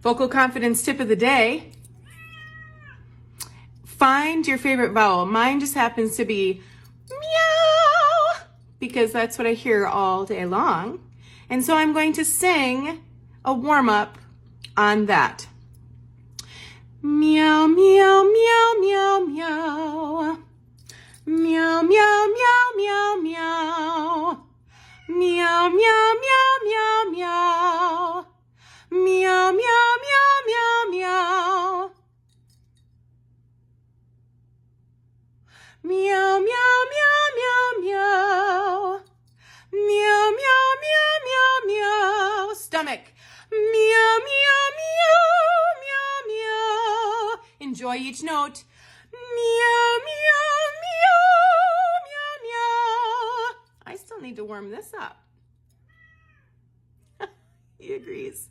Vocal confidence tip of the day. Find your favorite vowel. Mine just happens to be meow because that's what I hear all day long. And so I'm going to sing a warm-up on that. Meow, meow, meow, meow, meow. Meow, meow, meow, meow, meow. Meow, meow, meow, meow, meow. Meow, meow, meow, meow, meow. Meow, meow, meow, meow, meow. Meow, meow, meow, meow, meow. Stomach. Meow, meow, meow, meow, meow. Enjoy each note. Meow, meow, meow, meow, meow. I still need to warm this up. He agrees.